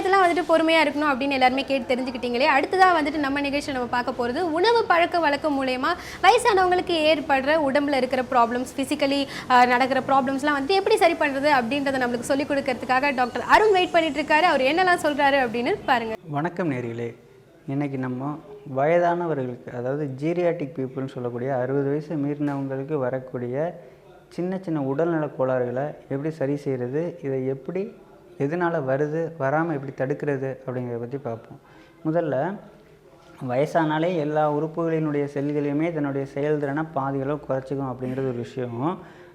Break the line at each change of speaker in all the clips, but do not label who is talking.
இடத்துல வந்துட்டு பொறுமையாக இருக்கணும் அப்படின்னு எல்லாருமே கேட்டு தெரிஞ்சுக்கிட்டீங்களே. அடுத்ததாக வந்துட்டு நம்ம நிகழ்ச்சியில் நம்ம பார்க்க போகிறது உணவு பழக்க வழக்கம் மூலயமா வயசானவங்களுக்கு ஏற்படுற உடம்புல இருக்கிற ப்ராப்ளம்ஸ், ஃபிசிக்கலி நடக்கிற ப்ராப்ளம்ஸ்லாம் வந்து எப்படி சரி பண்ணுறது அப்படின்றத நம்மளுக்கு சொல்லிக் கொடுக்கறதுக்காக டாக்டர் அருண் வெயிட் பண்ணிட்டு இருக்காரு. அவர் என்னெல்லாம் சொல்கிறாரு அப்படின்னு பாருங்கள்.
வணக்கம் நேயர்களே. இன்றைக்கி நம்ம வயதானவர்களுக்கு, அதாவது ஜீரியாட்டிக் பீப்புள்னு சொல்லக்கூடிய 60 வயசு மீறினவங்களுக்கு வரக்கூடிய சின்ன சின்ன உடல்நல கோளாறுகளை எப்படி சரி செய்கிறது, இதை எப்படி எதனால் வருது, வராமல் எப்படி தடுக்கிறது அப்படிங்கிறத பற்றி பார்ப்போம். முதல்ல வயசானாலே எல்லா உறுப்புகளினுடைய செல்களையுமே தன்னுடைய செயல்திறனை பாதிகளோ குறைச்சிக்கும் அப்படிங்கிறது ஒரு விஷயம்.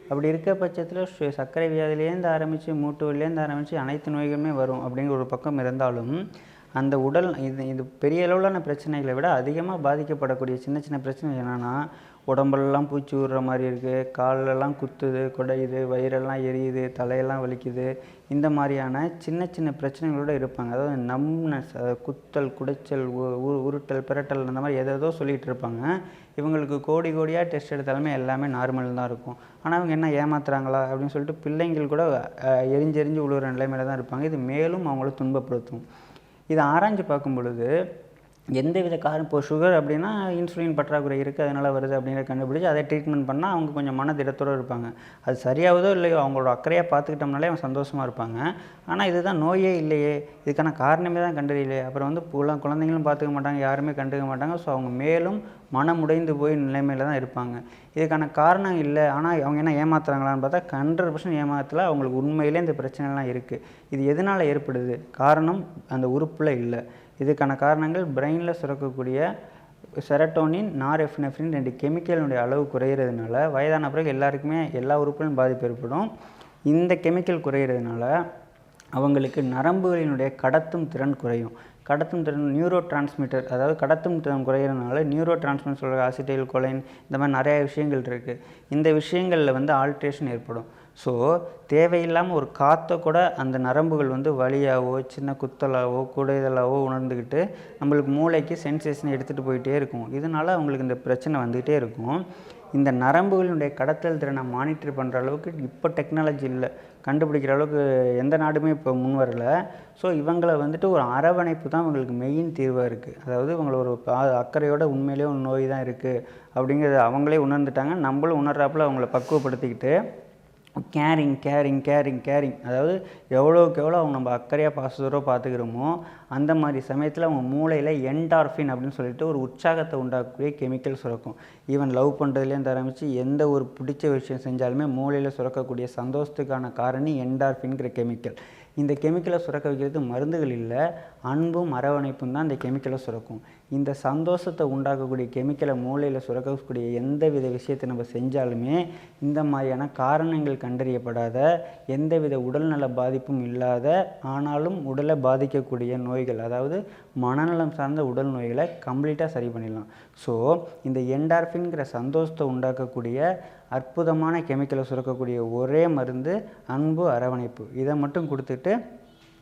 அப்படி இருக்க பட்சத்தில் சர்க்கரை வியாதியிலேருந்து ஆரம்பித்து மூட்டு வலிலேருந்து ஆரம்பித்து அனைத்து நோய்களுமே வரும் அப்படிங்கிற ஒரு பக்கம் இருந்தாலும், அந்த உடல் இது பெரிய அளவிலான பிரச்சனைகளை விட அதிகமாக பாதிக்கப்படக்கூடிய சின்ன சின்ன பிரச்சனை என்னென்னா, உடம்பெல்லாம் பூச்சி விடுற மாதிரி இருக்குது, காலெல்லாம் குத்துது, குடையுது, வயிறெல்லாம் எரியுது, தலையெல்லாம் வலிக்குது, இந்த மாதிரியான சின்ன சின்ன பிரச்சனைகளோடு இருப்பாங்க. அதாவது நம்னஸ், குத்தல், குடைச்சல், உருட்டல், பிரட்டல், அந்த மாதிரி எதோ சொல்லிகிட்டு இருப்பாங்க. இவங்களுக்கு கோடி கோடியாக டெஸ்ட் எடுத்தாலுமே எல்லாமே நார்மல் தான் இருக்கும். ஆனால் அவங்க என்ன ஏமாத்துறாங்களா அப்படின்னு சொல்லிட்டு பிள்ளைங்கள் கூட எரிஞ்செறிஞ்சு விழுகிற நிலைமையில தான் இருப்பாங்க. இது மேலும் அவங்கள துன்பப்படுத்தும். இதை ஆராய்ஞ்சு பார்க்கும் பொழுது எந்தவித காரணம், இப்போ சுகர் அப்படின்னா இன்சுலின் பற்றாக்குறை இருக்குது, அதனால் வருது அப்படிங்கிற கண்டுபிடிச்சி அதை ட்ரீட்மெண்ட் பண்ணால் அவங்க கொஞ்சம் மனதிடத்தோடு இருப்பாங்க. அது சரியாவதோ இல்லையோ அவங்களோட அக்கறையாக பார்த்துக்கிட்டோம்னாலே அவங்க சந்தோஷமாக இருப்பாங்க. ஆனால் இதுதான் நோயே இல்லையே, இதுக்கான காரணமே தான் கண்டறியலையே, அப்புறம் வந்து குழந்தைங்களும் பார்த்துக்க மாட்டாங்க, யாருமே கண்டுக்க மாட்டாங்க. ஸோ அவங்க மேலும் மனமுடைந்து போய் நிலைமையில் தான் இருப்பாங்க. இதுக்கான காரணம் இல்லை. ஆனால் அவங்க என்ன ஏமாத்துறாங்களான்னு பார்த்தா 100% ஏமாத்தல. அவங்களுக்கு உண்மையிலே இந்த பிரச்சனைலாம் இருக்குது. இது எதனால் ஏற்படுது? காரணம் அந்த உறுப்பில் இல்லை. இதுக்கான காரணங்கள் பிரெயினில் சுரக்கக்கூடிய செரட்டோனின், நார்எப்னெஃப்ரின் 2 கெமிக்கலினுடைய அளவு குறையிறதுனால வயதான பிறகு எல்லாருக்குமே எல்லா உறுப்புகளும் பாதிப்பு ஏற்படும். இந்த கெமிக்கல் குறையிறதுனால அவங்களுக்கு நரம்புகளினுடைய கடத்தும் திறன் குறையும். கடத்தும் திறன் நியூரோ டிரான்ஸ்மிட்டர், அதாவது கடத்தும் திறன் குறையிறதுனால நியூரோ டிரான்ஸ்மிட்டர் சொல்கிற அசிட்டைல் கொலைன், இந்த மாதிரி நிறையா விஷயங்கள் இருக்குது. இந்த விஷயங்களில் வந்து ஆல்ட்ரேஷன் ஏற்படும். ஸோ தேவையில்லாமல் ஒரு காற்றை கூட அந்த நரம்புகள் வந்து வலியாவோ சின்ன குத்தலாவோ குடைதலாவோ உணர்ந்துக்கிட்டு நம்மளுக்கு மூளைக்கு சென்சேஷன் எடுத்துகிட்டு போயிட்டே இருக்கும். இதனால் அவங்களுக்கு இந்த பிரச்சனை வந்துக்கிட்டே இருக்கும். இந்த நரம்புகளினுடைய கடத்தல் திறனை மானிட்டர் பண்ணுற அளவுக்கு இப்போ டெக்னாலஜி இல்லை, கண்டுபிடிக்கிற அளவுக்கு எந்த நாடுமே இப்போ முன் வரலை. ஸோ இவங்களை வந்துட்டு ஒரு அரவணைப்பு தான் இவங்களுக்கு மெயின் தீர்வாக இருக்குது. அதாவது இவங்களை ஒரு அக்கறையோட உண்மையிலேயே ஒரு நோய் தான் இருக்குது அப்படிங்கிறத அவங்களே உணர்ந்துட்டாங்க. நம்மளும் உணர்றாப்புல அவங்கள பக்குவப்படுத்திக்கிட்டு கேரிங் கேரிங் கேரிங் கேரிங், அதாவது எவ்வளோக்கு எவ்வளோ அவங்க நம்ம அக்கறையாக பாசத்தோடு பார்த்துக்கிறோமோ அந்த மாதிரி சமயத்தில் அவங்க மூளையில் என்டார்ஃபின் அப்படின்னு சொல்லிட்டு ஒரு உற்சாகத்தை உண்டாக்கக்கூடிய கெமிக்கல் சுரக்கும். ஈவன் லவ் பண்ணுறதுலேருந்து ஆரம்பித்து எந்த ஒரு பிடிச்ச விஷயம் செஞ்சாலுமே மூளையில் சுரக்கக்கூடிய சந்தோஷத்துக்கான காரணி என்டார்ஃபின்கிற கெமிக்கல். இந்த கெமிக்கலை சுரக்க வைக்கிறது மருந்துகள் இல்லை, அன்பும் அரவணைப்பும் தான் இந்த கெமிக்கலை சுரக்கும். இந்த சந்தோஷத்தை உண்டாக்கக்கூடிய கெமிக்கலை மூளையில் சுரக்கக்கூடிய எந்த வித விஷயத்தை நம்ம செஞ்சாலுமே இந்த மாதிரியான காரணங்கள் கண்டறியப்படாத, எந்தவித உடல்நல பாதிப்பும் இல்லாத, ஆனாலும் உடலை பாதிக்கக்கூடிய நோய்கள், அதாவது மனநலம் சார்ந்த உடல் நோய்களை கம்ப்ளீட்டாக சரி பண்ணிடலாம். ஸோ இந்த என்டார்ஃபின்கிற சந்தோஷத்தை உண்டாக்கக்கூடிய அற்புதமான கெமிக்கலை சுரக்கக்கூடிய ஒரே மருந்து அன்பு, அரவணைப்பு. இதை மட்டும் கொடுத்துட்டு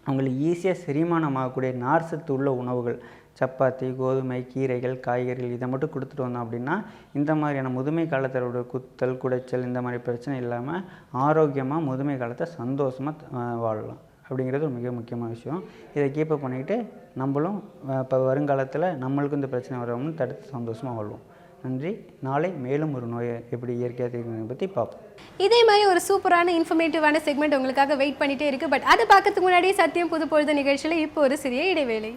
அவங்களுக்கு ஈஸியாக செரிமானமாகக்கூடிய நார்சத்து உள்ள உணவுகள், சப்பாத்தி, கோதுமை, கீரைகள், காய்கறிகள், இதை மட்டும் கொடுத்துட்டு வந்தோம் அப்படின்னா இந்த மாதிரியான முதுமை காலத்தோட குத்தல், குடைச்சல், இந்த மாதிரி பிரச்சனை இல்லாமல் ஆரோக்கியமாக முதுமை காலத்தை சந்தோஷமாக வாழலாம் அப்படிங்கிறது ஒரு மிக முக்கியமான விஷயம். இதை கீப்பப் பண்ணிக்கிட்டு நம்மளும் இப்போ வருங்காலத்தில் நம்மளுக்கும் இந்த பிரச்சனை வரணும்னு தடுத்து சந்தோஷமாக வாழ்வோம். நன்றி. நாளை மேலும் ஒரு நோயை எப்படி இயற்கையாக தீர்க்கிறத பற்றி பார்ப்போம்.
இதே மாதிரி ஒரு சூப்பரான இன்ஃபர்மேட்டிவான செக்மெண்ட் உங்களுக்காக வெயிட் பண்ணிகிட்டே இருக்குது. பட் அதை பார்க்கறதுக்கு முன்னாடி சத்தியம் புது பொழுது நிகழ்ச்சியில் இப்போ ஒரு சிறிய இடைவேளை.